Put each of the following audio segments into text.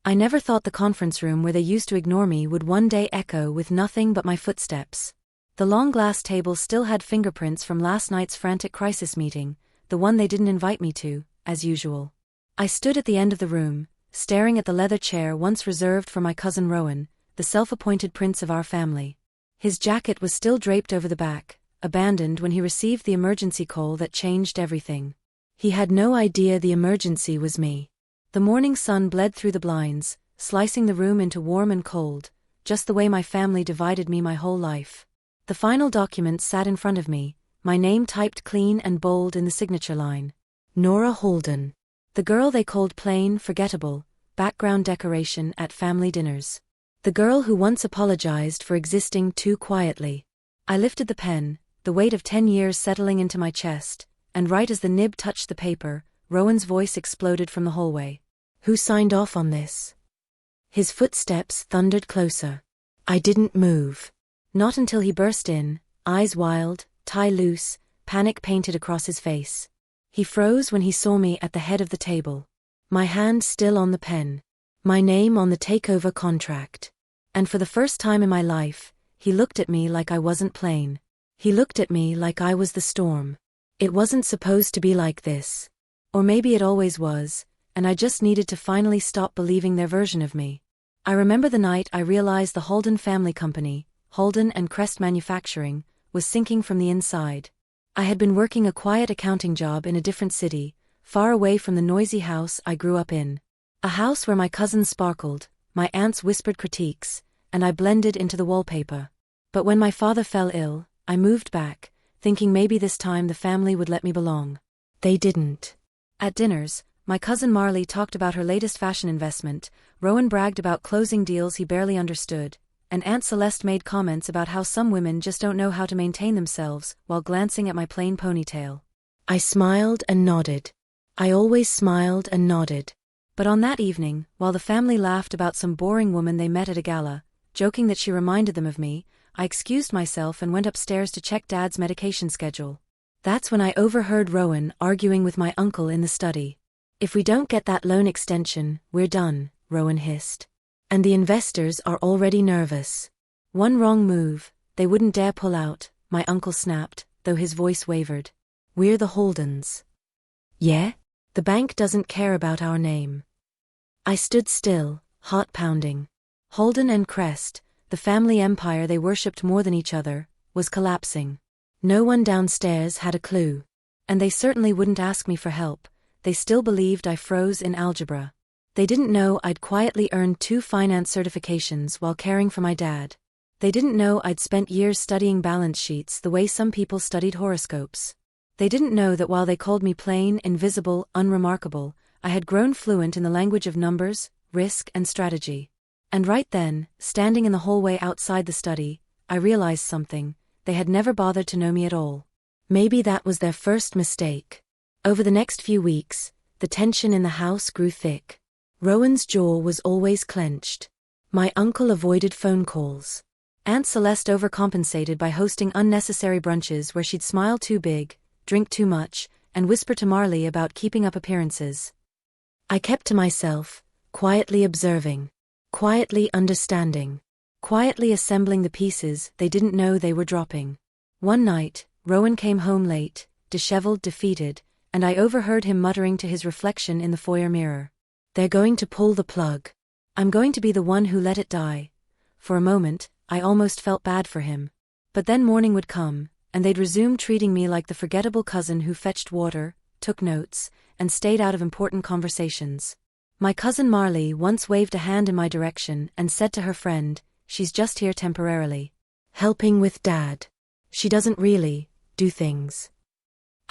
I never thought the conference room where they used to ignore me would one day echo with nothing but my footsteps. The long glass table still had fingerprints from last night's frantic crisis meeting, the one they didn't invite me to, as usual. I stood at the end of the room, staring at the leather chair once reserved for my cousin Rowan, the self-appointed prince of our family. His jacket was still draped over the back, abandoned when he received the emergency call that changed everything. He had no idea the emergency was me. The morning sun bled through the blinds, slicing the room into warm and cold, just the way my family divided me my whole life. The final document sat in front of me, my name typed clean and bold in the signature line. Nora Holden. The girl they called plain, forgettable, background decoration at family dinners. The girl who once apologized for existing too quietly. I lifted the pen, the weight of 10 years settling into my chest, and right as the nib touched the paper, Rowan's voice exploded from the hallway. Who signed off on this? His footsteps thundered closer. I didn't move. Not until he burst in, eyes wild, tie loose, panic painted across his face. He froze when he saw me at the head of the table. My hand still on the pen. My name on the takeover contract. And for the first time in my life, he looked at me like I wasn't plain. He looked at me like I was the storm. It wasn't supposed to be like this. Or maybe it always was, and I just needed to finally stop believing their version of me. I remember the night I realized the Holden family company, Holden and Crest Manufacturing, was sinking from the inside. I had been working a quiet accounting job in a different city, far away from the noisy house I grew up in. A house where my cousins sparkled, my aunts whispered critiques, and I blended into the wallpaper. But when my father fell ill, I moved back, thinking maybe this time the family would let me belong. They didn't. At dinners, my cousin Marley talked about her latest fashion investment, Rowan bragged about closing deals he barely understood, and Aunt Celeste made comments about how some women just don't know how to maintain themselves while glancing at my plain ponytail. I smiled and nodded. I always smiled and nodded. But on that evening, while the family laughed about some boring woman they met at a gala, joking that she reminded them of me, I excused myself and went upstairs to check Dad's medication schedule. That's when I overheard Rowan arguing with my uncle in the study. If we don't get that loan extension, we're done, Rowan hissed. And the investors are already nervous. One wrong move, they wouldn't dare pull out, my uncle snapped, though his voice wavered. We're the Holdens. Yeah? The bank doesn't care about our name. I stood still, heart pounding. Holden and Crest, the family empire they worshipped more than each other, was collapsing. No one downstairs had a clue. And they certainly wouldn't ask me for help. They still believed I froze in algebra. They didn't know I'd quietly earned 2 finance certifications while caring for my dad. They didn't know I'd spent years studying balance sheets the way some people studied horoscopes. They didn't know that while they called me plain, invisible, unremarkable, I had grown fluent in the language of numbers, risk, and strategy. And right then, standing in the hallway outside the study, I realized something: they had never bothered to know me at all. Maybe that was their first mistake. Over the next few weeks, the tension in the house grew thick. Rowan's jaw was always clenched. My uncle avoided phone calls. Aunt Celeste overcompensated by hosting unnecessary brunches where she'd smile too big, drink too much, and whisper to Marley about keeping up appearances. I kept to myself, quietly observing, quietly understanding, quietly assembling the pieces they didn't know they were dropping. One night, Rowan came home late, disheveled, defeated, and I overheard him muttering to his reflection in the foyer mirror. They're going to pull the plug. I'm going to be the one who let it die. For a moment, I almost felt bad for him. But then morning would come, and they'd resume treating me like the forgettable cousin who fetched water, took notes, and stayed out of important conversations. My cousin Marley once waved a hand in my direction and said to her friend, "She's just here temporarily. Helping with Dad. She doesn't really do things."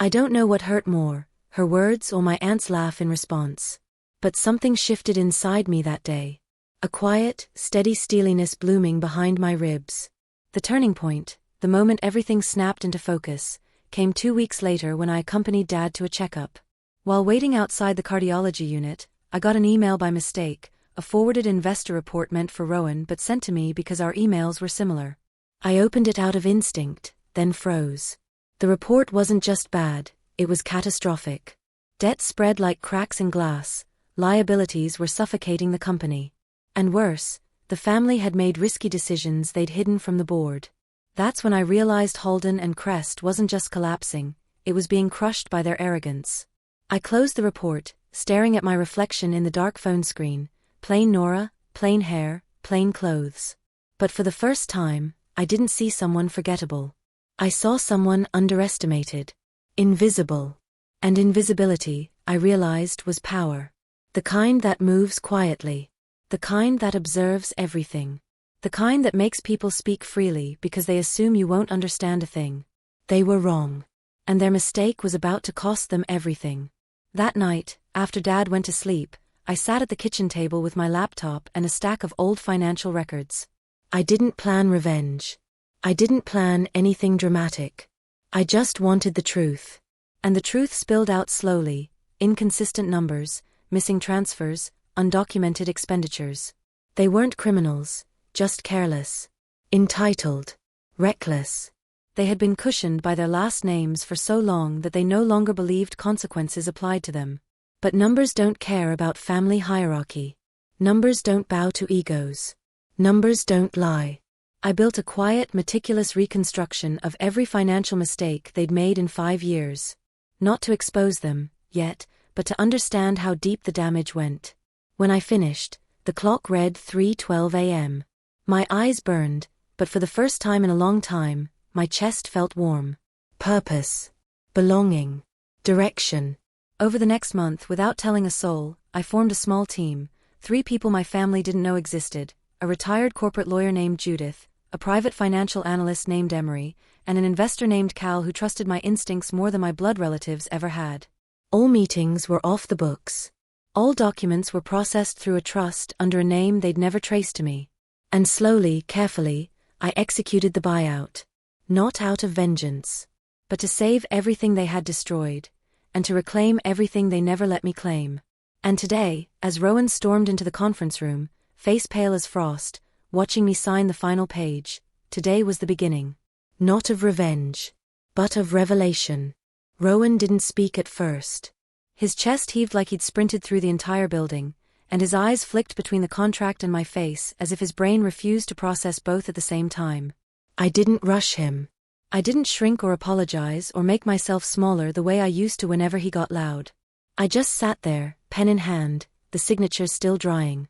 I don't know what hurt more, her words or my aunt's laugh in response. But something shifted inside me that day. A quiet, steady steeliness blooming behind my ribs. The turning point, the moment everything snapped into focus, came 2 weeks later when I accompanied Dad to a checkup. While waiting outside the cardiology unit, I got an email by mistake, a forwarded investor report meant for Rowan but sent to me because our emails were similar. I opened it out of instinct, then froze. The report wasn't just bad, it was catastrophic. Debt spread like cracks in glass, Liabilities were suffocating the company. And worse, the family had made risky decisions they'd hidden from the board. That's when I realized Holden and Crest wasn't just collapsing, it was being crushed by their arrogance. I closed the report, staring at my reflection in the dark phone screen. Plain Nora, plain hair, plain clothes. But for the first time, I didn't see someone forgettable. I saw someone underestimated. Invisible. And invisibility, I realized, was power. The kind that moves quietly. The kind that observes everything. The kind that makes people speak freely because they assume you won't understand a thing. They were wrong. And their mistake was about to cost them everything. That night, after Dad went to sleep, I sat at the kitchen table with my laptop and a stack of old financial records. I didn't plan revenge. I didn't plan anything dramatic. I just wanted the truth. And the truth spilled out slowly: inconsistent numbers, missing transfers, undocumented expenditures. They weren't criminals, just careless. Entitled. Reckless. They had been cushioned by their last names for so long that they no longer believed consequences applied to them. But numbers don't care about family hierarchy. Numbers don't bow to egos. Numbers don't lie. I built a quiet, meticulous reconstruction of every financial mistake they'd made in 5 years. Not to expose them, yet, but to understand how deep the damage went. When I finished, the clock read 3:12 a.m. My eyes burned, but for the first time in a long time, my chest felt warm. Purpose. Belonging. Direction. Over the next month, without telling a soul, I formed a small team: 3 people my family didn't know existed, a retired corporate lawyer named Judith, a private financial analyst named Emery, and an investor named Cal who trusted my instincts more than my blood relatives ever had. All meetings were off the books. All documents were processed through a trust under a name they'd never traced to me. And slowly, carefully, I executed the buyout. Not out of vengeance, but to save everything they had destroyed, and to reclaim everything they never let me claim. And today, as Rowan stormed into the conference room, face pale as frost, watching me sign the final page, today was the beginning. Not of revenge, but of revelation. Rowan didn't speak at first. His chest heaved like he'd sprinted through the entire building, and his eyes flicked between the contract and my face as if his brain refused to process both at the same time. I didn't rush him. I didn't shrink or apologize or make myself smaller the way I used to whenever he got loud. I just sat there, pen in hand, the signature still drying.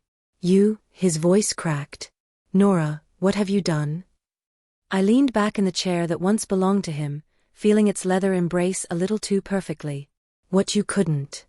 His voice cracked. Nora, what have you done? I leaned back in the chair that once belonged to him, feeling its leather embrace a little too perfectly. What you couldn't.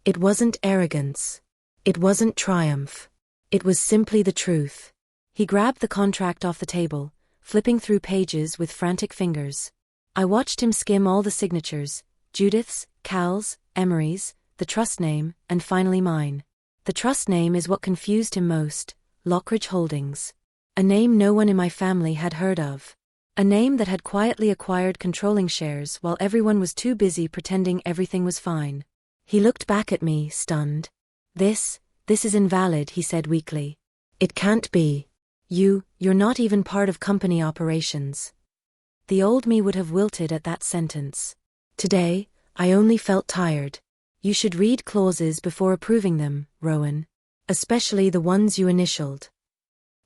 It wasn't arrogance. It wasn't triumph. It was simply the truth. He grabbed the contract off the table, flipping through pages with frantic fingers. I watched him skim all the signatures: Judith's, Cal's, Emery's, the trust name, and finally mine. The trust name is what confused him most: Lockridge Holdings. A name no one in my family had heard of. A name that had quietly acquired controlling shares while everyone was too busy pretending everything was fine. He looked back at me, stunned. This is invalid, he said weakly. It can't be. You're not even part of company operations. The old me would have wilted at that sentence. Today, I only felt tired. You should read clauses before approving them, Rowan. Especially the ones you initialed.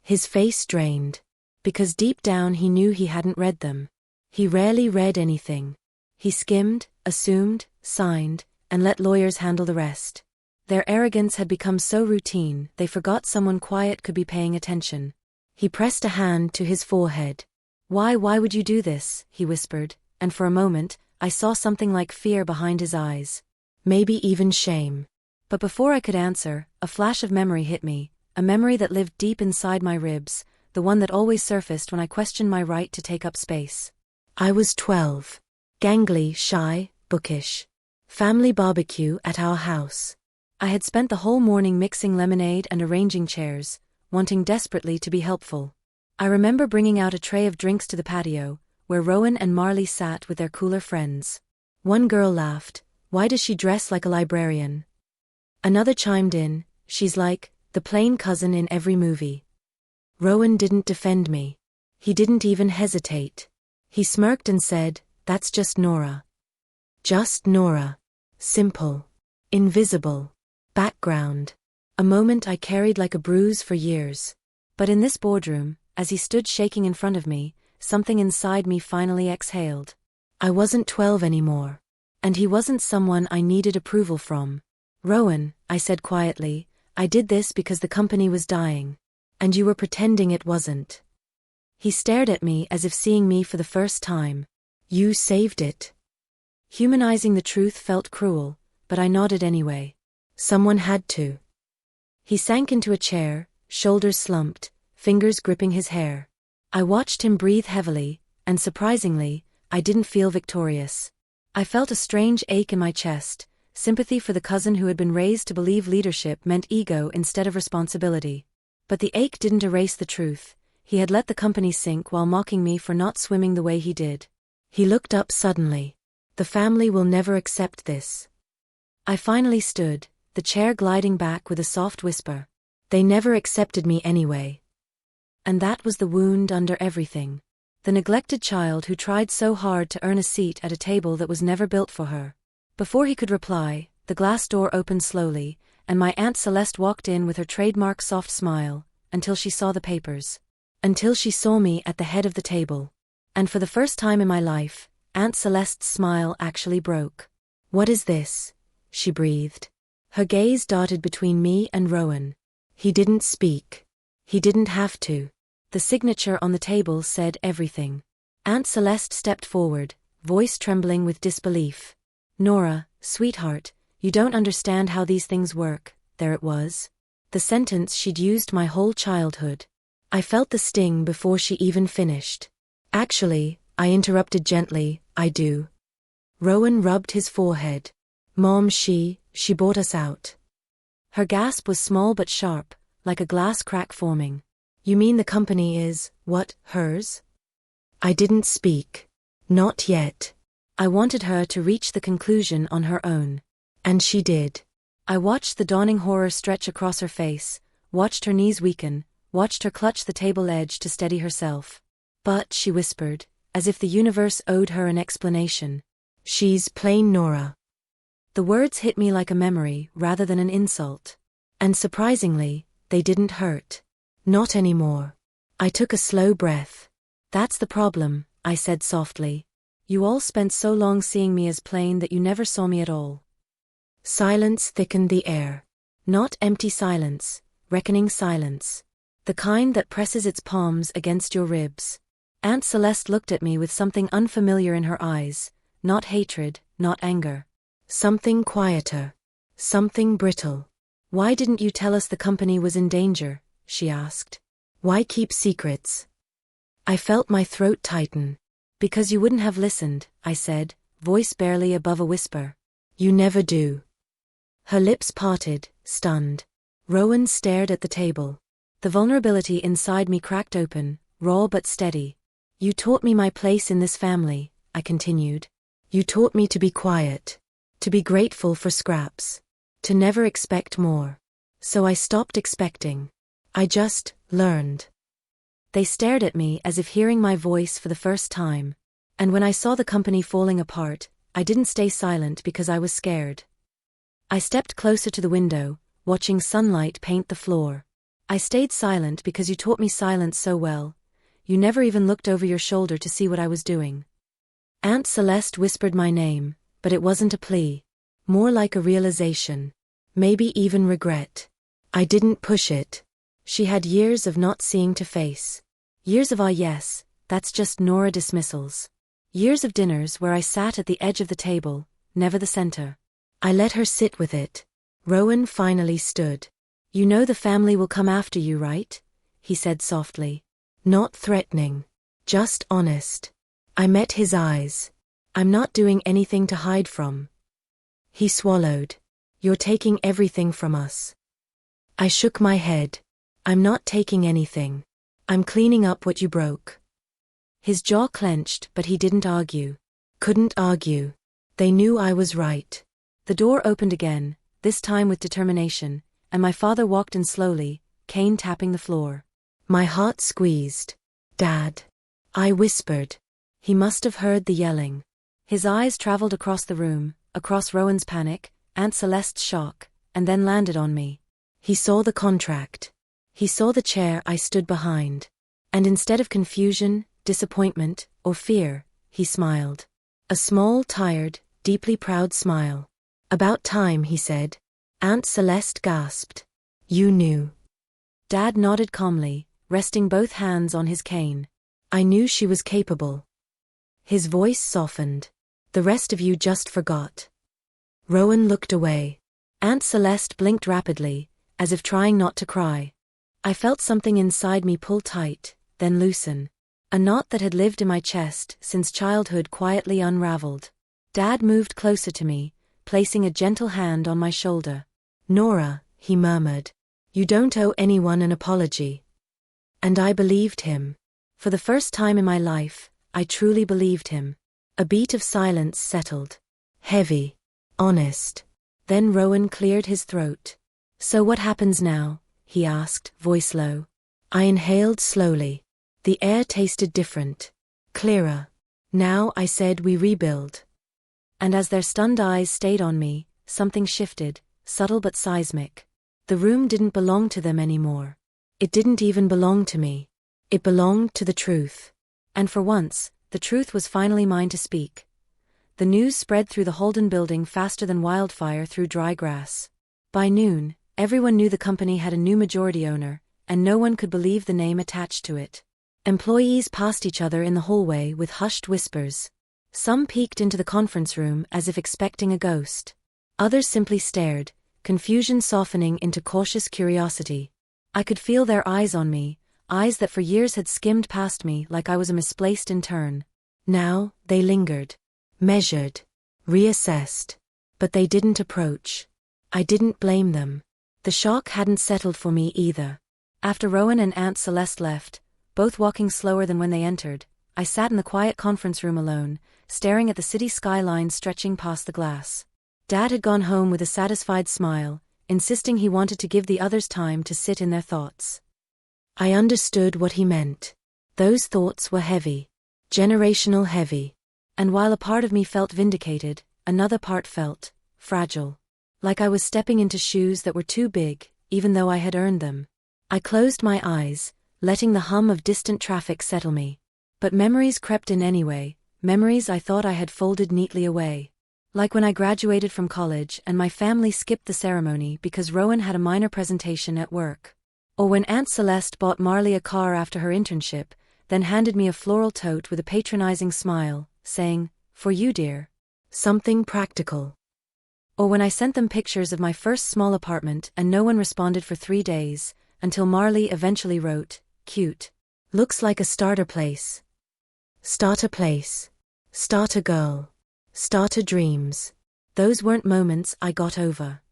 His face drained. Because deep down he knew he hadn't read them. He rarely read anything. He skimmed, assumed, signed, and let lawyers handle the rest. Their arrogance had become so routine, they forgot someone quiet could be paying attention. He pressed a hand to his forehead. Why would you do this?" he whispered, and for a moment, I saw something like fear behind his eyes. Maybe even shame. But before I could answer, a flash of memory hit me, a memory that lived deep inside my ribs, the one that always surfaced when I questioned my right to take up space. I was 12. Gangly, shy, bookish. Family barbecue at our house. I had spent the whole morning mixing lemonade and arranging chairs, wanting desperately to be helpful. I remember bringing out a tray of drinks to the patio, where Rowan and Marley sat with their cooler friends. One girl laughed, "Why does she dress like a librarian?" Another chimed in, "She's like the plain cousin in every movie." Rowan didn't defend me. He didn't even hesitate. He smirked and said, "That's just Nora." Just Nora. Simple. Invisible. Background. A moment I carried like a bruise for years. But in this boardroom, as he stood shaking in front of me, something inside me finally exhaled. I wasn't 12 anymore. And he wasn't someone I needed approval from. Rowan, I said quietly, I did this because the company was dying. And you were pretending it wasn't. He stared at me as if seeing me for the first time. You saved it. Humanizing the truth felt cruel, but I nodded anyway. Someone had to. He sank into a chair, shoulders slumped, fingers gripping his hair. I watched him breathe heavily, and surprisingly, I didn't feel victorious. I felt a strange ache in my chest, sympathy for the cousin who had been raised to believe leadership meant ego instead of responsibility. But the ache didn't erase the truth. He had let the company sink while mocking me for not swimming the way he did. He looked up suddenly. The family will never accept this. I finally stood, the chair gliding back with a soft whisper. They never accepted me anyway. And that was the wound under everything. The neglected child who tried so hard to earn a seat at a table that was never built for her. Before he could reply, the glass door opened slowly, and my Aunt Celeste walked in with her trademark soft smile, until she saw the papers. Until she saw me at the head of the table. And for the first time in my life, Aunt Celeste's smile actually broke. What is this? She breathed. Her gaze darted between me and Rowan. He didn't speak. He didn't have to. The signature on the table said everything. Aunt Celeste stepped forward, voice trembling with disbelief. Nora, sweetheart, you don't understand how these things work. There it was. The sentence she'd used my whole childhood. I felt the sting before she even finished. Actually, I interrupted gently, I do. Rowan rubbed his forehead. Mom, she bought us out. Her gasp was small but sharp, like a glass crack forming. You mean the company is, what, hers? I didn't speak. Not yet. I wanted her to reach the conclusion on her own. And she did. I watched the dawning horror stretch across her face, watched her knees weaken, watched her clutch the table edge to steady herself. But, she whispered, as if the universe owed her an explanation. She's plain Nora. The words hit me like a memory rather than an insult. And surprisingly, they didn't hurt. Not anymore. I took a slow breath. That's the problem, I said softly. You all spent so long seeing me as plain that you never saw me at all. Silence thickened the air. Not empty silence, reckoning silence. The kind that presses its palms against your ribs. Aunt Celeste looked at me with something unfamiliar in her eyes, not hatred, not anger. Something quieter. Something brittle. Why didn't you tell us the company was in danger? She asked. Why keep secrets? I felt my throat tighten. Because you wouldn't have listened, I said, voice barely above a whisper. You never do. Her lips parted, stunned. Rowan stared at the table. The vulnerability inside me cracked open, raw but steady. You taught me my place in this family, I continued. You taught me to be quiet. To be grateful for scraps. To never expect more. So I stopped expecting. I just learned. They stared at me as if hearing my voice for the first time. And when I saw the company falling apart, I didn't stay silent because I was scared. I stepped closer to the window, watching sunlight paint the floor. I stayed silent because you taught me silence so well. You never even looked over your shoulder to see what I was doing. Aunt Celeste whispered my name, but it wasn't a plea. More like a realization. Maybe even regret. I didn't push it. She had years of not seeing to face. Years of yes, that's just Nora dismissals. Years of dinners where I sat at the edge of the table, never the center. I let her sit with it. Rowan finally stood. You know the family will come after you, right? He said softly. Not threatening. Just honest. I met his eyes. I'm not doing anything to hide from. He swallowed. You're taking everything from us. I shook my head. I'm not taking anything. I'm cleaning up what you broke. His jaw clenched, but he didn't argue. Couldn't argue. They knew I was right. The door opened again, this time with determination, and my father walked in slowly, cane tapping the floor. My heart squeezed. Dad. I whispered. He must have heard the yelling. His eyes traveled across the room, across Rowan's panic, Aunt Celeste's shock, and then landed on me. He saw the contract. He saw the chair I stood behind. And instead of confusion, disappointment, or fear, he smiled. A small, tired, deeply proud smile. "About time," he said. Aunt Celeste gasped. "You knew." Dad nodded calmly, resting both hands on his cane. "I knew she was capable." His voice softened. "The rest of you just forgot." Rowan looked away. Aunt Celeste blinked rapidly, as if trying not to cry. I felt something inside me pull tight, then loosen. A knot that had lived in my chest since childhood quietly unraveled. Dad moved closer to me, placing a gentle hand on my shoulder. "Nora," he murmured, "you don't owe anyone an apology." And I believed him. For the first time in my life, I truly believed him. A beat of silence settled. Heavy. Honest. Then Rowan cleared his throat. "So what happens now?" he asked, voice low. I inhaled slowly. The air tasted different. Clearer. "Now," I said, "we rebuild." And as their stunned eyes stayed on me, something shifted, subtle but seismic. The room didn't belong to them anymore. It didn't even belong to me. It belonged to the truth. And for once, the truth was finally mine to speak. The news spread through the Holden building faster than wildfire through dry grass. By noon, everyone knew the company had a new majority owner, and no one could believe the name attached to it. Employees passed each other in the hallway with hushed whispers. Some peeked into the conference room as if expecting a ghost. Others simply stared, confusion softening into cautious curiosity. I could feel their eyes on me, eyes that for years had skimmed past me like I was a misplaced intern. Now, they lingered. Measured. Reassessed. But they didn't approach. I didn't blame them. The shock hadn't settled for me either. After Rowan and Aunt Celeste left, both walking slower than when they entered, I sat in the quiet conference room alone, staring at the city skyline stretching past the glass. Dad had gone home with a satisfied smile, insisting he wanted to give the others time to sit in their thoughts. I understood what he meant. Those thoughts were heavy. Generational heavy. And while a part of me felt vindicated, another part felt fragile. Like I was stepping into shoes that were too big, even though I had earned them. I closed my eyes, letting the hum of distant traffic settle me. But memories crept in anyway, memories I thought I had folded neatly away. Like when I graduated from college and my family skipped the ceremony because Rowan had a minor presentation at work. Or when Aunt Celeste bought Marley a car after her internship, then handed me a floral tote with a patronizing smile, saying, "For you, dear." Something practical. Or when I sent them pictures of my first small apartment and no one responded for 3 days, until Marley eventually wrote, "Cute. Looks like a starter place." Starter place. Starter girl. Starter dreams. Those weren't moments I got over.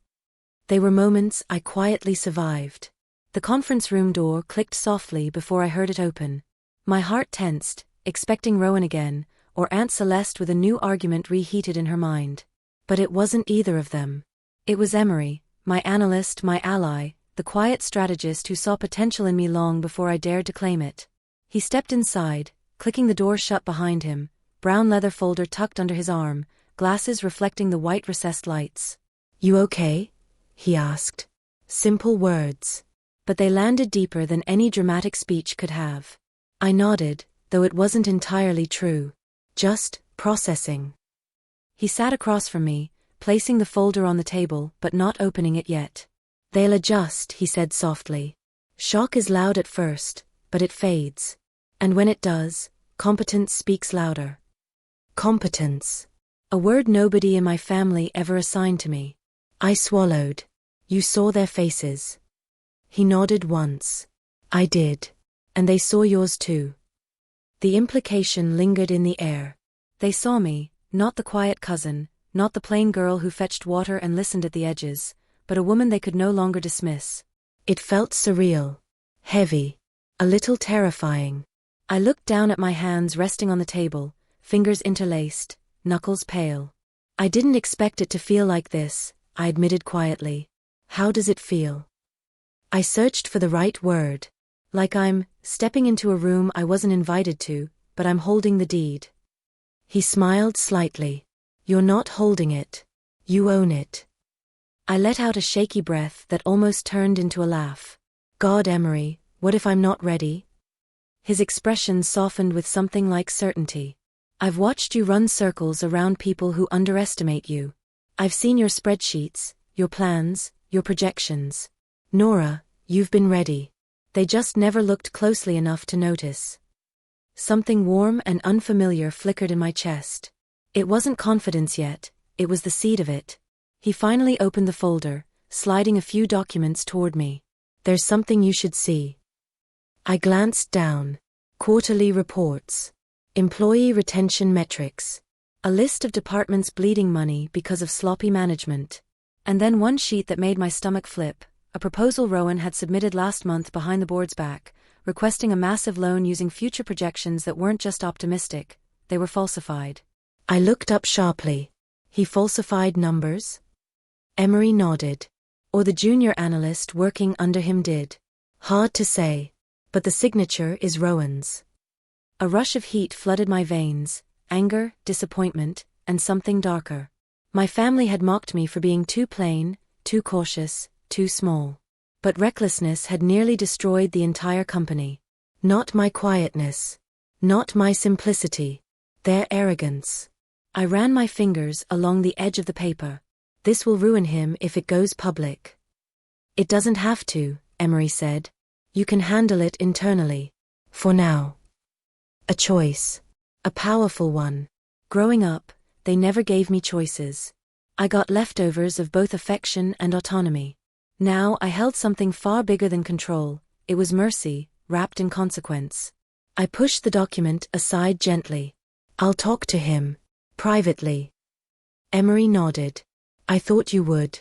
They were moments I quietly survived. The conference room door clicked softly before I heard it open. My heart tensed, expecting Rowan again, or Aunt Celeste with a new argument reheated in her mind. But it wasn't either of them. It was Emery, my analyst, my ally, the quiet strategist who saw potential in me long before I dared to claim it. He stepped inside, clicking the door shut behind him, brown leather folder tucked under his arm, glasses reflecting the white recessed lights. "You okay?" he asked. Simple words. But they landed deeper than any dramatic speech could have. I nodded, though it wasn't entirely true. Just processing. He sat across from me, placing the folder on the table but not opening it yet. "They'll adjust," he said softly. "Shock is loud at first, but it fades. And when it does, competence speaks louder." Competence. A word nobody in my family ever assigned to me. I swallowed. "You saw their faces." He nodded once. "I did. And they saw yours too." The implication lingered in the air. They saw me, not the quiet cousin, not the plain girl who fetched water and listened at the edges, but a woman they could no longer dismiss. It felt surreal. Heavy. A little terrifying. I looked down at my hands resting on the table, fingers interlaced, knuckles pale. "I didn't expect it to feel like this," I admitted quietly. "How does it feel?" I searched for the right word. Like I'm stepping into a room I wasn't invited to, but I'm holding the deed. He smiled slightly. "You're not holding it. You own it." I let out a shaky breath that almost turned into a laugh. God, Emery, what if I'm not ready? His expression softened with something like certainty. I've watched you run circles around people who underestimate you. I've seen your spreadsheets, your plans, your projections. Nora, you've been ready. They just never looked closely enough to notice. Something warm and unfamiliar flickered in my chest. It wasn't confidence yet, it was the seed of it. He finally opened the folder, sliding a few documents toward me. There's something you should see. I glanced down. Quarterly reports. Employee retention metrics. A list of departments bleeding money because of sloppy management. And then one sheet that made my stomach flip, a proposal Rowan had submitted last month behind the board's back, requesting a massive loan using future projections that weren't just optimistic, they were falsified. I looked up sharply. He falsified numbers? Emery nodded. Or the junior analyst working under him did. Hard to say. But the signature is Rowan's. A rush of heat flooded my veins, anger, disappointment, and something darker. My family had mocked me for being too plain, too cautious, too small. But recklessness had nearly destroyed the entire company. Not my quietness. Not my simplicity. Their arrogance. I ran my fingers along the edge of the paper. This will ruin him if it goes public. It doesn't have to, Emery said. You can handle it internally. For now. A choice. A powerful one. Growing up, they never gave me choices. I got leftovers of both affection and autonomy. Now I held something far bigger than control. It was mercy, wrapped in consequence. I pushed the document aside gently. I'll talk to him. Privately. Emery nodded. I thought you would.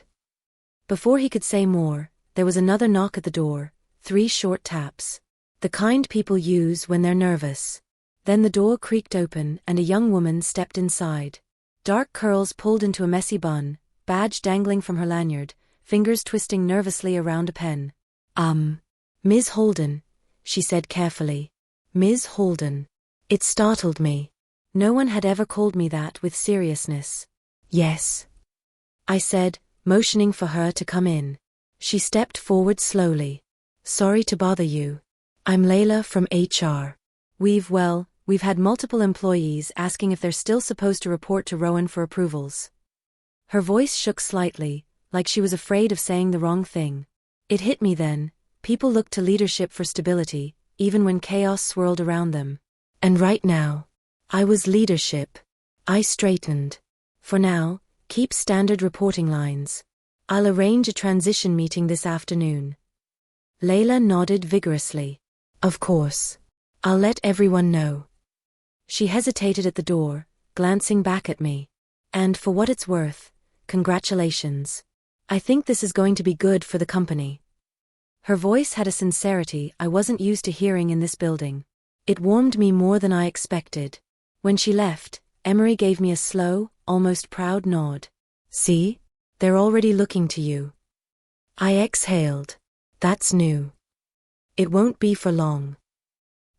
Before he could say more, there was another knock at the door, 3 short taps. The kind people use when they're nervous. Then the door creaked open and a young woman stepped inside. Dark curls pulled into a messy bun, badge dangling from her lanyard, fingers twisting nervously around a pen. Ms. Holden, she said carefully. Ms. Holden. It startled me. No one had ever called me that with seriousness. Yes. I said, motioning for her to come in. She stepped forward slowly. Sorry to bother you. I'm Layla from HR. We've had multiple employees asking if they're still supposed to report to Rowan for approvals. Her voice shook slightly, like she was afraid of saying the wrong thing. It hit me then. People look to leadership for stability, even when chaos swirled around them. And right now, I was leadership. I straightened. For now, keep standard reporting lines. I'll arrange a transition meeting this afternoon. Layla nodded vigorously. Of course. I'll let everyone know. She hesitated at the door, glancing back at me. And for what it's worth, congratulations. I think this is going to be good for the company. Her voice had a sincerity I wasn't used to hearing in this building. It warmed me more than I expected. When she left, Emery gave me a slow, almost proud nod. See? They're already looking to you. I exhaled. That's new. It won't be for long.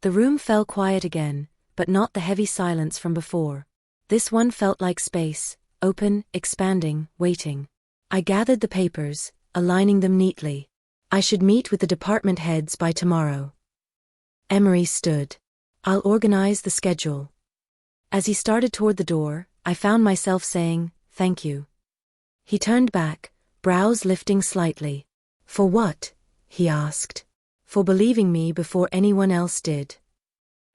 The room fell quiet again, but not the heavy silence from before. This one felt like space, open, expanding, waiting. I gathered the papers, aligning them neatly. I should meet with the department heads by tomorrow. Emery stood. I'll organize the schedule. As he started toward the door, I found myself saying, thank you. He turned back, brows lifting slightly. For what? He asked. For believing me before anyone else did.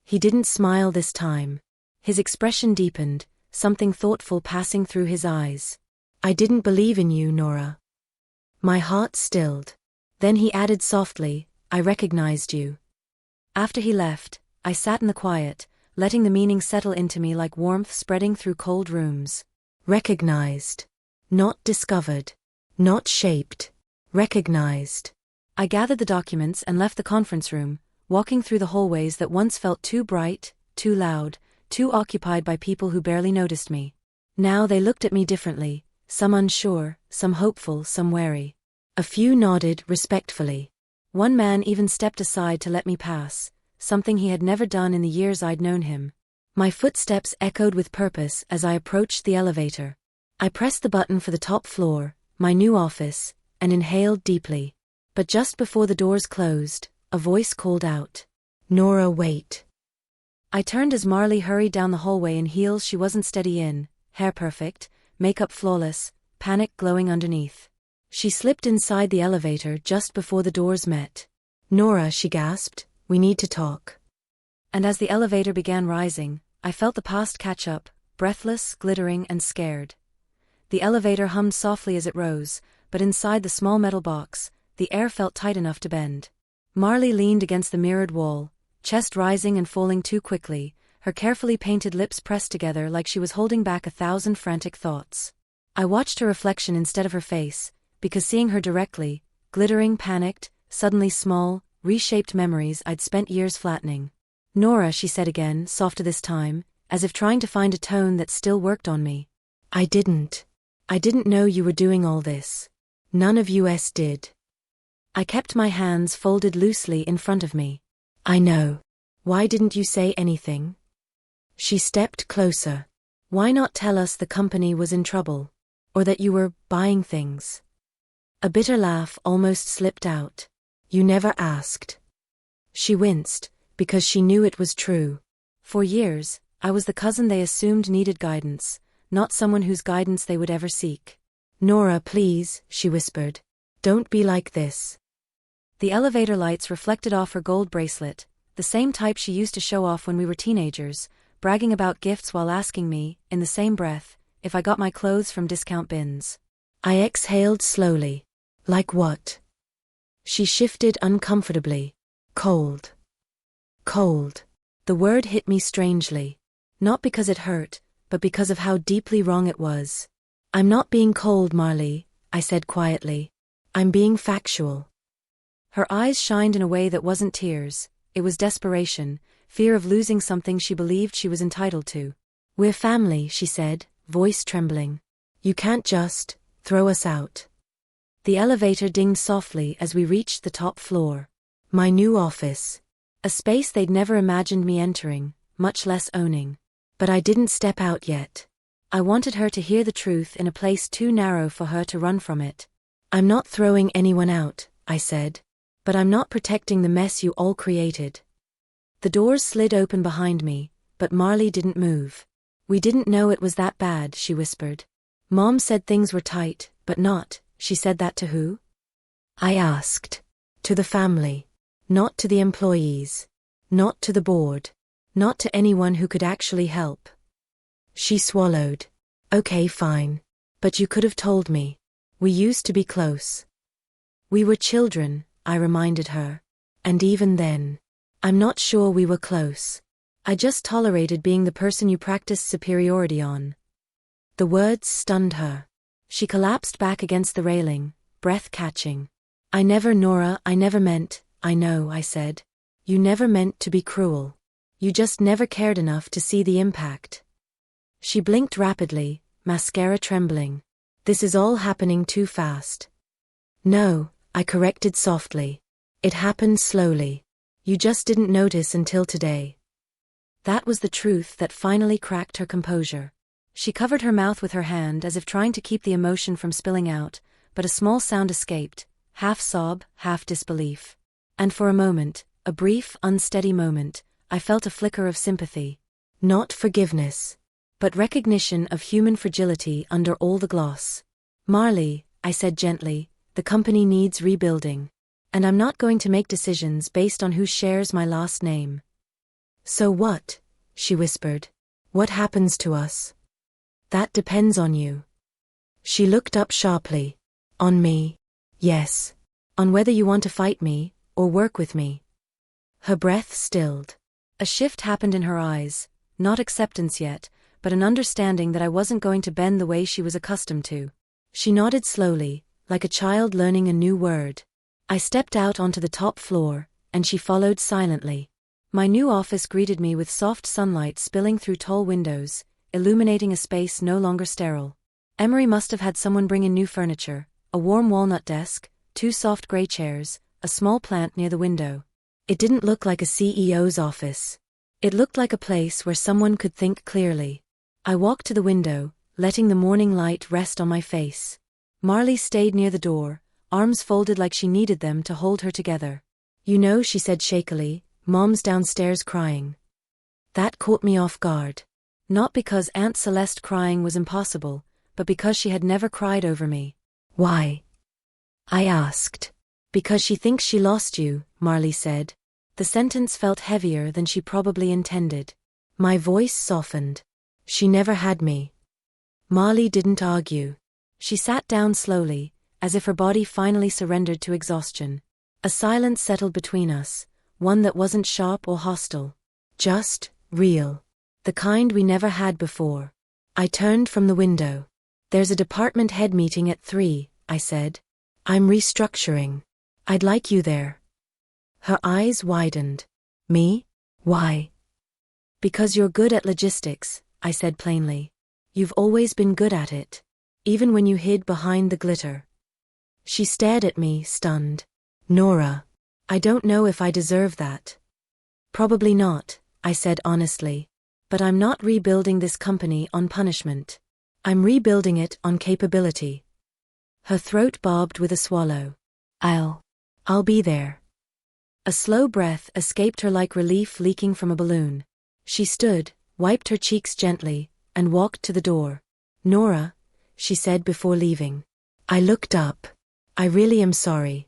He didn't smile this time. His expression deepened, something thoughtful passing through his eyes. I didn't believe in you, Nora. My heart stilled. Then he added softly, I recognized you. After he left, I sat in the quiet, letting the meaning settle into me like warmth spreading through cold rooms. Recognized. Not discovered. Not shaped. Recognized. I gathered the documents and left the conference room, walking through the hallways that once felt too bright, too loud, too occupied by people who barely noticed me. Now they looked at me differently, some unsure, some hopeful, some wary. A few nodded respectfully. One man even stepped aside to let me pass, something he had never done in the years I'd known him. My footsteps echoed with purpose as I approached the elevator. I pressed the button for the top floor, my new office, and inhaled deeply. But just before the doors closed, a voice called out, "Nora, wait." I turned as Marley hurried down the hallway in heels she wasn't steady in, hair perfect, makeup flawless, panic glowing underneath. She slipped inside the elevator just before the doors met. "Nora," she gasped, "we need to talk." And as the elevator began rising, I felt the past catch up, breathless, glittering, and scared. The elevator hummed softly as it rose, but inside the small metal box, the air felt tight enough to bend. Marley leaned against the mirrored wall, chest rising and falling too quickly, her carefully painted lips pressed together like she was holding back 1,000 frantic thoughts. I watched her reflection instead of her face, because seeing her directly, glittering, panicked, suddenly small, reshaped memories I'd spent years flattening. "Nora," she said again, softer this time, as if trying to find a tone that still worked on me. I didn't know you were doing all this. None of us did." I kept my hands folded loosely in front of me. "I know. Why didn't you say anything?" She stepped closer. "Why not tell us the company was in trouble? Or that you were buying things?" A bitter laugh almost slipped out. "You never asked." She winced, because she knew it was true. For years, I was the cousin they assumed needed guidance, not someone whose guidance they would ever seek. "Nora, please," she whispered. "Don't be like this." The elevator lights reflected off her gold bracelet, the same type she used to show off when we were teenagers, bragging about gifts while asking me, in the same breath, if I got my clothes from discount bins. I exhaled slowly. "Like what?" She shifted uncomfortably. "Cold. Cold." The word hit me strangely. Not because it hurt, but because of how deeply wrong it was. "I'm not being cold, Marley," I said quietly. "I'm being factual." Her eyes shined in a way that wasn't tears, it was desperation, fear of losing something she believed she was entitled to. "We're family," she said, voice trembling. "You can't just throw us out." The elevator dinged softly as we reached the top floor. My new office. A space they'd never imagined me entering, much less owning. But I didn't step out yet. I wanted her to hear the truth in a place too narrow for her to run from it. "I'm not throwing anyone out," I said. "But I'm not protecting the mess you all created." The doors slid open behind me, but Marley didn't move. "We didn't know it was that bad," she whispered. "Mom said things were tight, but not." She said that to who? I asked. "To the family. Not to the employees. Not to the board. Not to anyone who could actually help." She swallowed. "Okay, fine. But you could have told me. We used to be close." "We were children," I reminded her. "And even then, I'm not sure we were close. I just tolerated being the person you practiced superiority on." The words stunned her. She collapsed back against the railing, breath catching. Nora, I never meant." "I know," I said. "You never meant to be cruel. You just never cared enough to see the impact." She blinked rapidly, mascara trembling. "This is all happening too fast." "No," I corrected softly. "It happened slowly. You just didn't notice until today." That was the truth that finally cracked her composure. She covered her mouth with her hand as if trying to keep the emotion from spilling out, but a small sound escaped, half sob, half disbelief. And for a moment, a brief, unsteady moment, I felt a flicker of sympathy. Not forgiveness, but recognition of human fragility under all the gloss. "Marley," I said gently, "the company needs rebuilding. And I'm not going to make decisions based on who shares my last name." "So what?" she whispered. "What happens to us?" "That depends on you." She looked up sharply. "On me?" "Yes. On whether you want to fight me, or work with me." Her breath stilled. A shift happened in her eyes, not acceptance yet, but an understanding that I wasn't going to bend the way she was accustomed to. She nodded slowly, like a child learning a new word. I stepped out onto the top floor, and she followed silently. My new office greeted me with soft sunlight spilling through tall windows, illuminating a space no longer sterile. Emery must have had someone bring in new furniture, a warm walnut desk, 2 soft gray chairs, a small plant near the window. It didn't look like a CEO's office. It looked like a place where someone could think clearly. I walked to the window, letting the morning light rest on my face. Marley stayed near the door, arms folded like she needed them to hold her together. "You know," she said shakily, "Mom's downstairs crying." That caught me off guard. Not because Aunt Celeste crying was impossible, but because she had never cried over me. "Why?" I asked. "Because she thinks she lost you," Marley said. The sentence felt heavier than she probably intended. My voice softened. "She never had me." Marley didn't argue. She sat down slowly, as if her body finally surrendered to exhaustion. A silence settled between us, one that wasn't sharp or hostile. Just real. The kind we never had before. I turned from the window. "There's a department head meeting at 3, I said. "I'm restructuring. I'd like you there." Her eyes widened. "Me? Why?" "Because you're good at logistics," I said plainly. "You've always been good at it. Even when you hid behind the glitter." She stared at me, stunned. "Nora, I don't know if I deserve that." "Probably not," I said honestly. "But I'm not rebuilding this company on punishment. I'm rebuilding it on capability." Her throat bobbed with a swallow. I'll be there." A slow breath escaped her like relief leaking from a balloon. She stood, wiped her cheeks gently, and walked to the door. "Nora," she said before leaving. I looked up. "I really am sorry."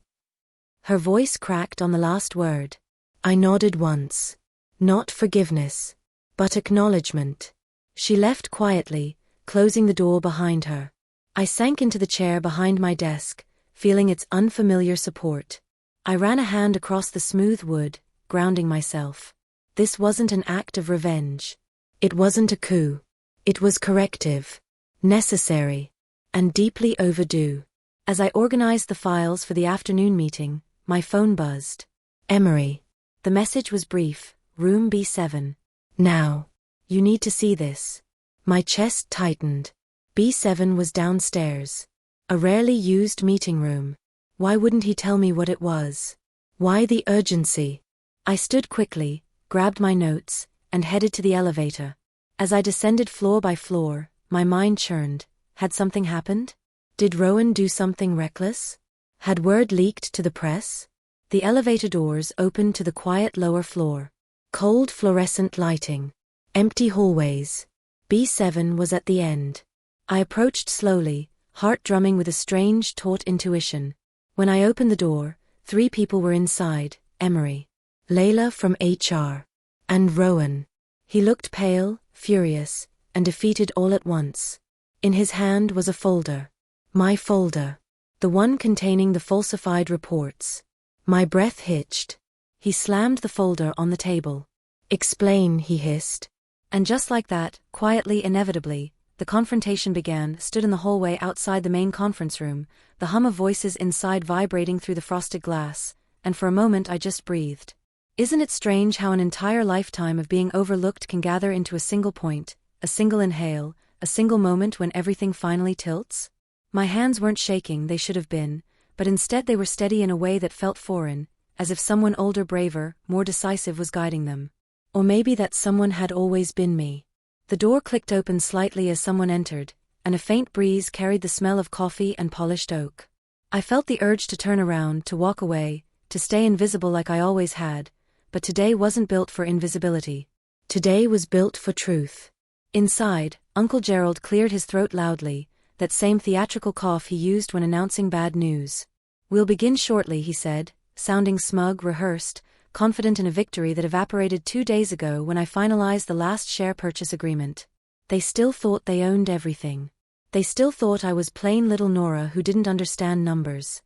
Her voice cracked on the last word. I nodded once. Not forgiveness, but acknowledgement. She left quietly, closing the door behind her. I sank into the chair behind my desk, feeling its unfamiliar support. I ran a hand across the smooth wood, grounding myself. This wasn't an act of revenge. It wasn't a coup. It was corrective. Necessary. And deeply overdue. As I organized the files for the afternoon meeting, my phone buzzed. "Emery." The message was brief. "Room B7. Now. You need to see this." My chest tightened. B7 was downstairs. A rarely used meeting room. Why wouldn't he tell me what it was? Why the urgency? I stood quickly, grabbed my notes, and headed to the elevator. As I descended floor by floor, my mind churned. Had something happened? Did Rowan do something reckless? Had word leaked to the press? The elevator doors opened to the quiet lower floor. Cold fluorescent lighting. Empty hallways. B7 was at the end. I approached slowly, heart drumming with a strange, taut intuition. When I opened the door, 3 people were inside: Emery, Layla from HR, and Rowan. He looked pale, furious, and defeated all at once. In his hand was a folder. My folder. The one containing the falsified reports. My breath hitched. He slammed the folder on the table. "Explain," he hissed. And just like that, quietly, inevitably, the confrontation began. Stood in the hallway outside the main conference room, the hum of voices inside vibrating through the frosted glass, and for a moment I just breathed. Isn't it strange how an entire lifetime of being overlooked can gather into a single point, a single inhale, a single moment when everything finally tilts? My hands weren't shaking, they should have been, but instead they were steady in a way that felt foreign, as if someone older, braver, more decisive was guiding them. Or maybe that someone had always been me. The door clicked open slightly as someone entered, and a faint breeze carried the smell of coffee and polished oak. I felt the urge to turn around, to walk away, to stay invisible like I always had, but today wasn't built for invisibility. Today was built for truth. Inside, Uncle Gerald cleared his throat loudly, that same theatrical cough he used when announcing bad news. "We'll begin shortly," he said, sounding smug, rehearsed, confident in a victory that evaporated 2 days ago when I finalized the last share purchase agreement. They still thought they owned everything. They still thought I was plain little Nora who didn't understand numbers.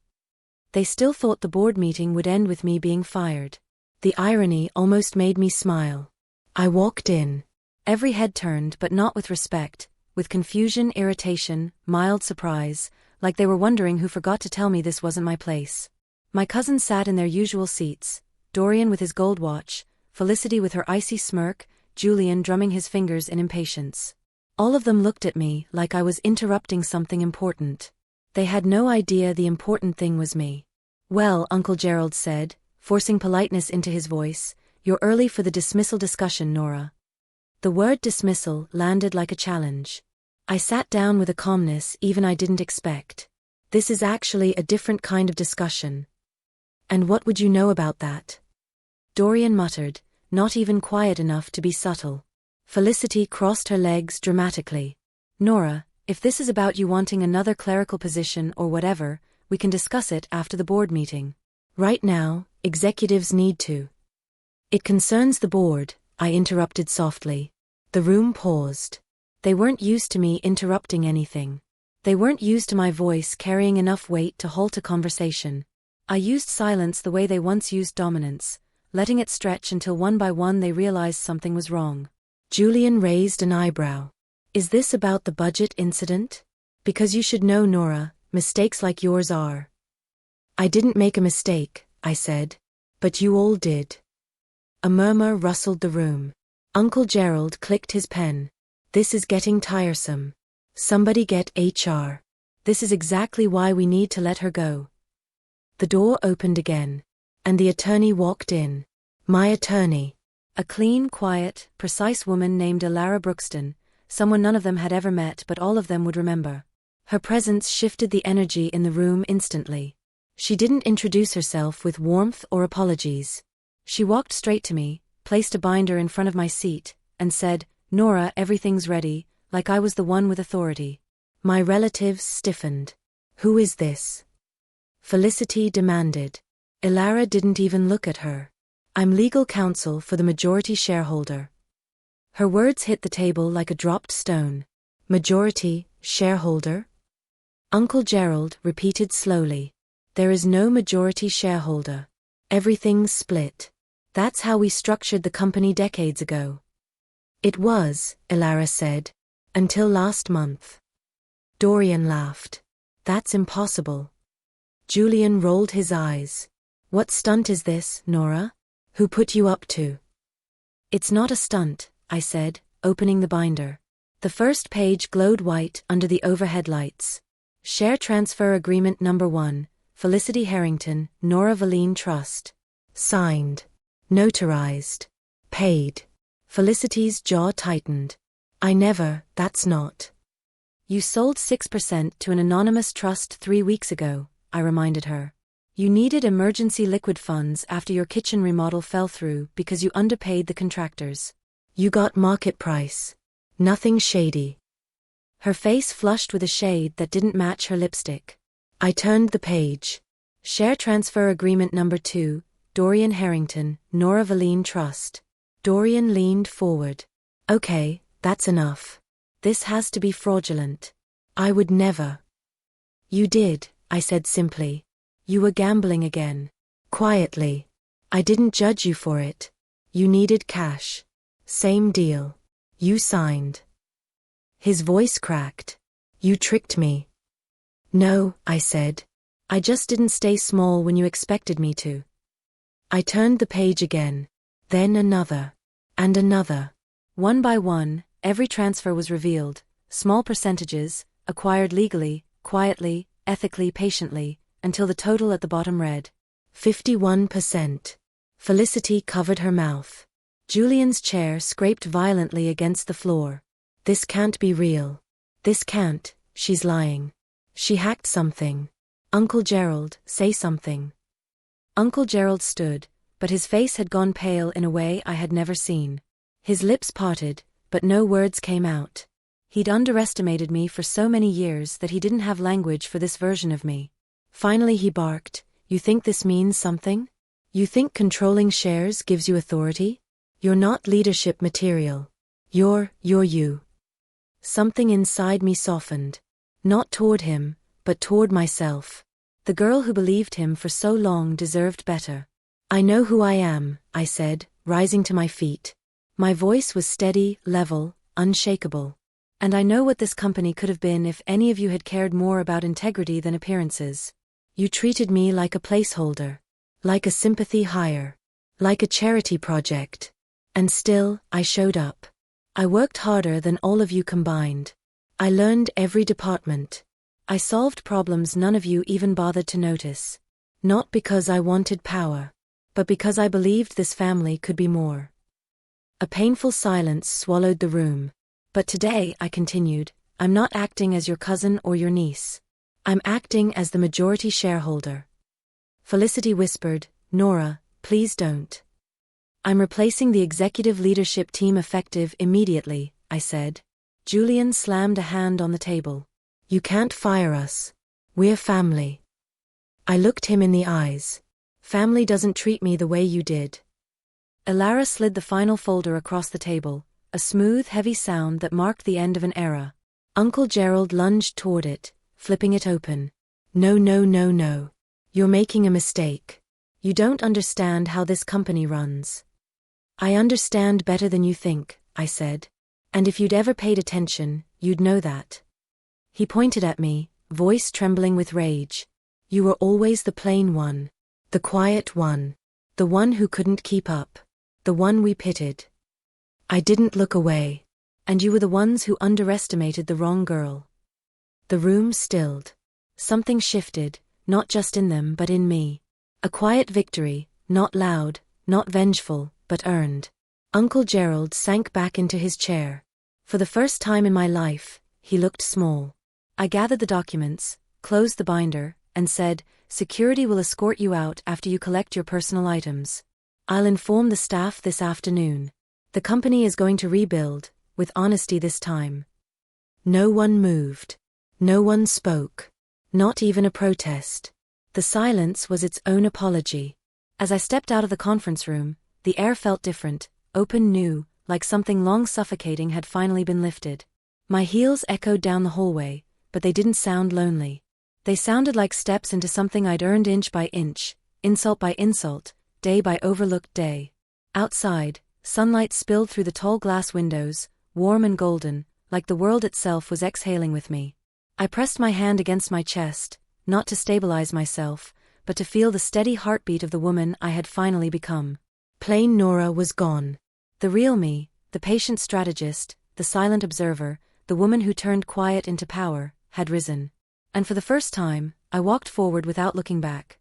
They still thought the board meeting would end with me being fired. The irony almost made me smile. I walked in. Every head turned, but not with respect, with confusion, irritation, mild surprise, like they were wondering who forgot to tell me this wasn't my place. My cousins sat in their usual seats, Dorian with his gold watch, Felicity with her icy smirk, Julian drumming his fingers in impatience. All of them looked at me like I was interrupting something important. They had no idea the important thing was me. "Well," Uncle Gerald said, forcing politeness into his voice, "you're early for the dismissal discussion, Nora." The word dismissal landed like a challenge. I sat down with a calmness even I didn't expect. This is actually a different kind of discussion. And what would you know about that? Dorian muttered, not even quiet enough to be subtle. Felicity crossed her legs dramatically. Nora, if this is about you wanting another clerical position or whatever, we can discuss it after the board meeting. Right now, executives need to. It concerns the board, I interrupted softly. The room paused. They weren't used to me interrupting anything. They weren't used to my voice carrying enough weight to halt a conversation. I used silence the way they once used dominance, letting it stretch until one by one they realized something was wrong. Julian raised an eyebrow. Is this about the budget incident? Because you should know, Nora, mistakes like yours are. I didn't make a mistake, I said. But you all did. A murmur rustled the room. Uncle Gerald clicked his pen. This is getting tiresome. Somebody get HR. This is exactly why we need to let her go. The door opened again. And the attorney walked in. My attorney. A clean, quiet, precise woman named Elara Brookston, someone none of them had ever met but all of them would remember. Her presence shifted the energy in the room instantly. She didn't introduce herself with warmth or apologies. She walked straight to me, placed a binder in front of my seat, and said, Nora, everything's ready, like I was the one with authority. My relatives stiffened. Who is this? Felicity demanded. Elara didn't even look at her. I'm legal counsel for the majority shareholder. Her words hit the table like a dropped stone. Majority shareholder? Uncle Gerald repeated slowly. There is no majority shareholder. Everything's split. That's how we structured the company decades ago. It was, Elara said. Until last month. Dorian laughed. That's impossible. Julian rolled his eyes. What stunt is this, Nora? Who put you up to? It's not a stunt, I said, opening the binder. The first page glowed white under the overhead lights. Share Transfer Agreement Number 1, Felicity Harrington, Nora Valine Trust. Signed. Notarized. Paid. Felicity's jaw tightened. That's not. You sold 6% to an anonymous trust 3 weeks ago, I reminded her. You needed emergency liquid funds after your kitchen remodel fell through because you underpaid the contractors. You got market price. Nothing shady. Her face flushed with a shade that didn't match her lipstick. I turned the page. Share Transfer Agreement Number 2, Dorian Harrington, Nora Valine Trust. Dorian leaned forward. Okay, that's enough. This has to be fraudulent. I would never. You did, I said simply. You were gambling again. Quietly. I didn't judge you for it. You needed cash. Same deal. You signed. His voice cracked. You tricked me. No, I said. I just didn't stay small when you expected me to. I turned the page again. Then another. And another. One by one, every transfer was revealed. Small percentages, acquired legally, quietly, ethically, patiently, until the total at the bottom read 51%. Felicity covered her mouth. Julian's chair scraped violently against the floor. This can't be real. This can't, she's lying. She hacked something. Uncle Gerald, say something. Uncle Gerald stood, but his face had gone pale in a way I had never seen. His lips parted, but no words came out. He'd underestimated me for so many years that he didn't have language for this version of me. Finally he barked, You think this means something? You think controlling shares gives you authority? You're not leadership material. You're you. Something inside me softened. Not toward him, but toward myself. The girl who believed him for so long deserved better. I know who I am, I said, rising to my feet. My voice was steady, level, unshakable. And I know what this company could have been if any of you had cared more about integrity than appearances. You treated me like a placeholder. Like a sympathy hire. Like a charity project. And still, I showed up. I worked harder than all of you combined. I learned every department. I solved problems none of you even bothered to notice. Not because I wanted power, but because I believed this family could be more. A painful silence swallowed the room. But today, I continued, I'm not acting as your cousin or your niece. I'm acting as the majority shareholder. Felicity whispered, Nora, please don't. I'm replacing the executive leadership team effective immediately, I said. Julian slammed a hand on the table. You can't fire us. We're family. I looked him in the eyes. Family doesn't treat me the way you did. Ilara slid the final folder across the table, a smooth, heavy sound that marked the end of an era. Uncle Gerald lunged toward it, flipping it open. No, no, no, no. You're making a mistake. You don't understand how this company runs. I understand better than you think, I said. And if you'd ever paid attention, you'd know that. He pointed at me, voice trembling with rage. You were always the plain one. The quiet one. The one who couldn't keep up. The one we pitied. I didn't look away. And you were the ones who underestimated the wrong girl. The room stilled. Something shifted, not just in them but in me. A quiet victory, not loud, not vengeful, but earned. Uncle Gerald sank back into his chair. For the first time in my life, he looked small. I gathered the documents, closed the binder, and said, Security will escort you out after you collect your personal items. I'll inform the staff this afternoon. The company is going to rebuild, with honesty this time. No one moved. No one spoke. Not even a protest. The silence was its own apology. As I stepped out of the conference room, the air felt different, open new, like something long suffocating had finally been lifted. My heels echoed down the hallway, but they didn't sound lonely. They sounded like steps into something I'd earned inch by inch, insult by insult, day by overlooked day. Outside, sunlight spilled through the tall glass windows, warm and golden, like the world itself was exhaling with me. I pressed my hand against my chest, not to stabilize myself, but to feel the steady heartbeat of the woman I had finally become. Plain Nora was gone. The real me, the patient strategist, the silent observer, the woman who turned quiet into power, had risen. And for the first time, I walked forward without looking back.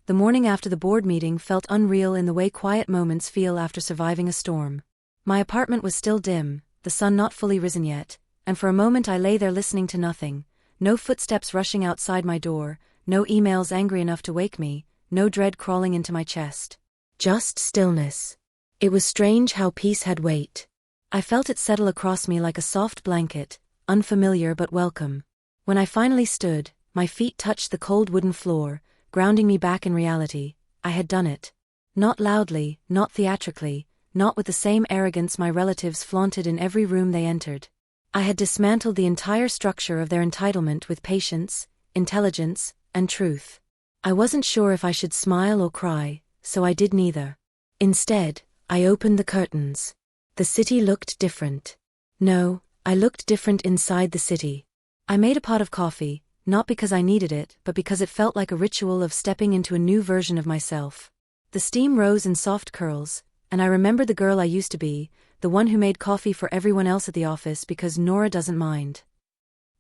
The morning after the board meeting felt unreal in the way quiet moments feel after surviving a storm. My apartment was still dim, the sun not fully risen yet, and for a moment I lay there listening to nothing. No footsteps rushing outside my door, no emails angry enough to wake me, no dread crawling into my chest. Just stillness. It was strange how peace had weight. I felt it settle across me like a soft blanket, unfamiliar but welcome. When I finally stood, my feet touched the cold wooden floor, grounding me back in reality. I had done it. Not loudly, not theatrically, not with the same arrogance my relatives flaunted in every room they entered. I had dismantled the entire structure of their entitlement with patience, intelligence, and truth. I wasn't sure if I should smile or cry, so I did neither. Instead, I opened the curtains. The city looked different. No, I looked different inside the city. I made a pot of coffee, not because I needed it, but because it felt like a ritual of stepping into a new version of myself. The steam rose in soft curls, and I remembered the girl I used to be, the one who made coffee for everyone else at the office because Nora doesn't mind.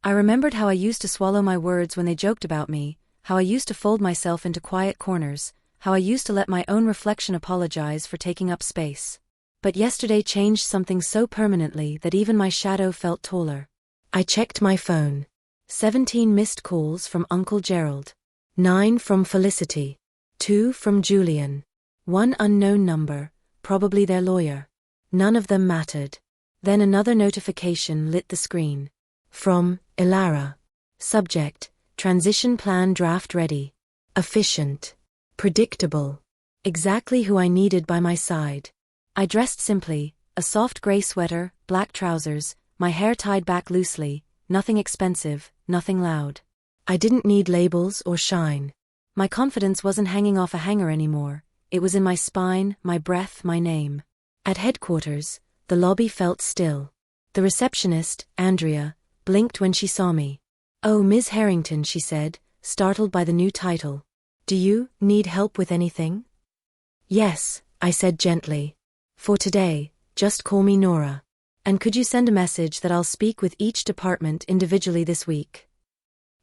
I remembered how I used to swallow my words when they joked about me, how I used to fold myself into quiet corners, how I used to let my own reflection apologize for taking up space. But yesterday changed something so permanently that even my shadow felt taller. I checked my phone. 17 missed calls from Uncle Gerald. 9 from Felicity. 2 from Julian. 1 unknown number, probably their lawyer. None of them mattered. Then another notification lit the screen. From Ilara. Subject: Transition plan draft ready. Efficient. Predictable. Exactly who I needed by my side. I dressed simply, a soft gray sweater, black trousers, my hair tied back loosely, nothing expensive, nothing loud. I didn't need labels or shine. My confidence wasn't hanging off a hanger anymore, it was in my spine, my breath, my name. At headquarters, the lobby felt still. The receptionist, Andrea, blinked when she saw me. "Oh, Ms. Harrington," she said, startled by the new title. "Do you need help with anything?" "Yes," I said gently. "For today, just call me Nora. And could you send a message that I'll speak with each department individually this week?"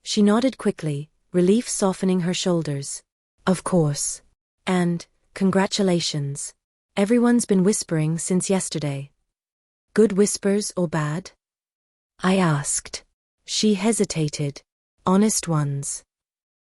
She nodded quickly, relief softening her shoulders. "Of course. And, congratulations. Everyone's been whispering since yesterday." "Good whispers or bad?" I asked. She hesitated. Honest ones.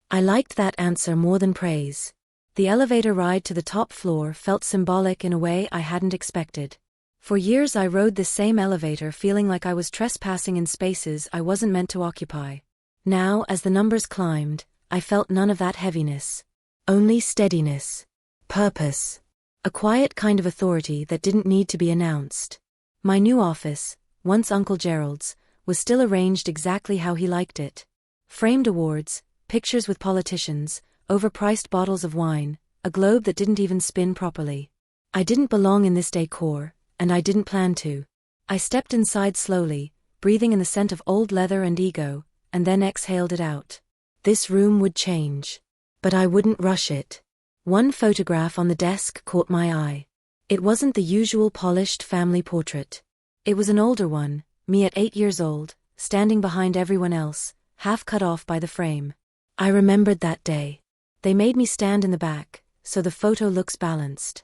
I liked that answer more than praise. The elevator ride to the top floor felt symbolic in a way I hadn't expected. For years I rode this same elevator feeling like I was trespassing in spaces I wasn't meant to occupy. Now, as the numbers climbed, I felt none of that heaviness. Only steadiness. Purpose. A quiet kind of authority that didn't need to be announced. My new office, once Uncle Gerald's, was still arranged exactly how he liked it. Framed awards, pictures with politicians, overpriced bottles of wine, a globe that didn't even spin properly. I didn't belong in this decor, and I didn't plan to. I stepped inside slowly, breathing in the scent of old leather and ego, and then exhaled it out. This room would change. But I wouldn't rush it. One photograph on the desk caught my eye. It wasn't the usual polished family portrait. It was an older one, me at 8 years old, standing behind everyone else, half cut off by the frame. I remembered that day. They made me stand in the back, so the photo looks balanced.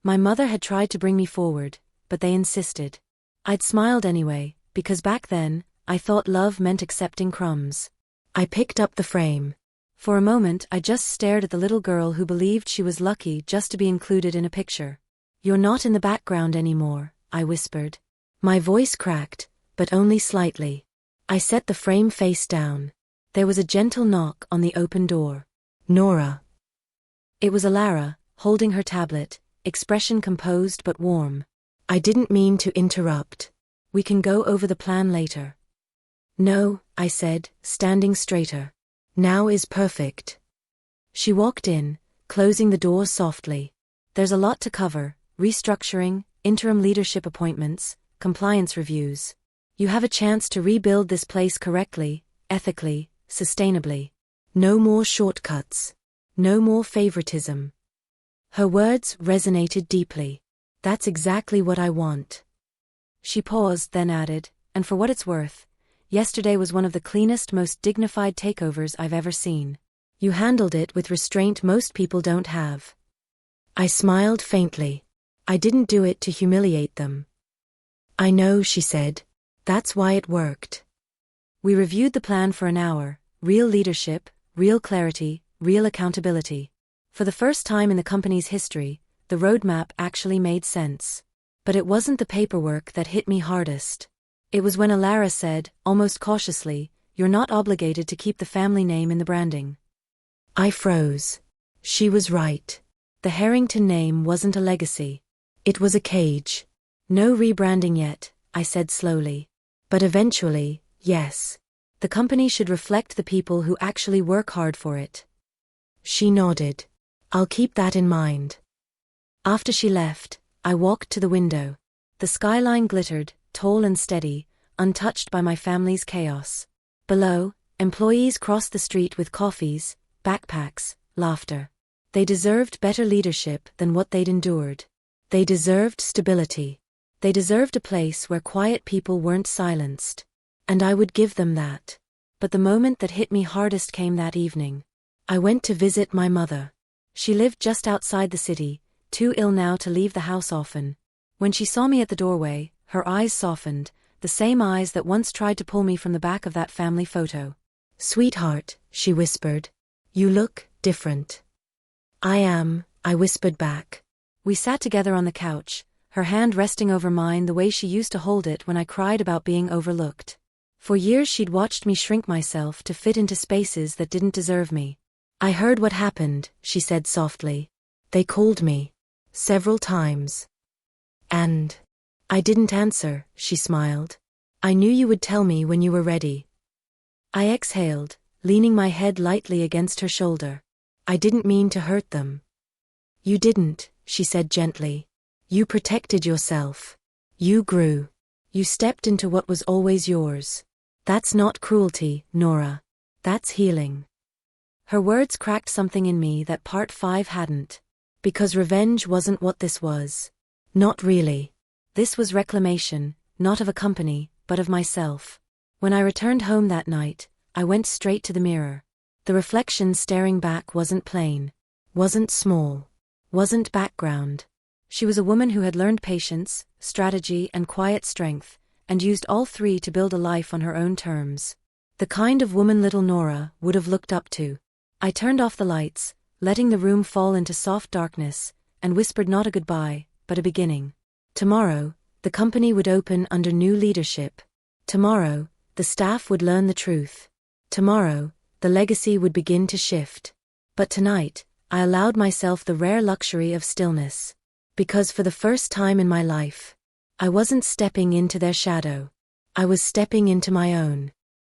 My mother had tried to bring me forward, but they insisted. I'd smiled anyway, because back then, I thought love meant accepting crumbs. I picked up the frame. For a moment I just stared at the little girl who believed she was lucky just to be included in a picture. "You're not in the background anymore," I whispered. My voice cracked, but only slightly. I set the frame face down. There was a gentle knock on the open door. "Nora." It was Alara, holding her tablet, expression composed but warm. "I didn't mean to interrupt. We can go over the plan later." "No," I said, standing straighter. "Now is perfect." She walked in, closing the door softly. "There's a lot to cover: restructuring, interim leadership appointments, compliance reviews. You have a chance to rebuild this place correctly, ethically, sustainably. No more shortcuts. No more favoritism." Her words resonated deeply. "That's exactly what I want." She paused, then added, "And for what it's worth, yesterday was one of the cleanest, most dignified takeovers I've ever seen. You handled it with restraint most people don't have." I smiled faintly. "I didn't do it to humiliate them." "I know," she said. "That's why it worked." We reviewed the plan for an hour: real leadership, real clarity, real accountability. For the first time in the company's history, the roadmap actually made sense. But it wasn't the paperwork that hit me hardest. It was when Alara said, almost cautiously, "You're not obligated to keep the family name in the branding." I froze. She was right. The Harrington name wasn't a legacy. It was a cage. "No rebranding yet," I said slowly. "But eventually, yes. The company should reflect the people who actually work hard for it." She nodded. "I'll keep that in mind." After she left, I walked to the window. The skyline glittered, tall and steady, untouched by my family's chaos. Below, employees crossed the street with coffees, backpacks, laughter. They deserved better leadership than what they'd endured. They deserved stability. They deserved a place where quiet people weren't silenced. And I would give them that. But the moment that hit me hardest came that evening. I went to visit my mother. She lived just outside the city, too ill now to leave the house often. When she saw me at the doorway, her eyes softened, the same eyes that once tried to pull me from the back of that family photo. "Sweetheart," she whispered. "You look different." "I am," I whispered back. We sat together on the couch, her hand resting over mine the way she used to hold it when I cried about being overlooked. For years she'd watched me shrink myself to fit into spaces that didn't deserve me. "I heard what happened," she said softly. "They called me. Several times. And I didn't answer," she smiled. "I knew you would tell me when you were ready." I exhaled, leaning my head lightly against her shoulder. "I didn't mean to hurt them." "You didn't," she said gently. "You protected yourself. You grew. You stepped into what was always yours. That's not cruelty, Nora. That's healing." Her words cracked something in me that part 5 hadn't. Because revenge wasn't what this was. Not really. This was reclamation, not of a company, but of myself. When I returned home that night, I went straight to the mirror. The reflection staring back wasn't plain. Wasn't small. Wasn't background. She was a woman who had learned patience, strategy, and quiet strength, and used all three to build a life on her own terms. The kind of woman little Nora would have looked up to. I turned off the lights, letting the room fall into soft darkness, and whispered not a goodbye, but a beginning. Tomorrow, the company would open under new leadership. Tomorrow, the staff would learn the truth. Tomorrow, the legacy would begin to shift. But tonight, I allowed myself the rare luxury of stillness. Because for the first time in my life, I wasn't stepping into their shadow. I was stepping into my own.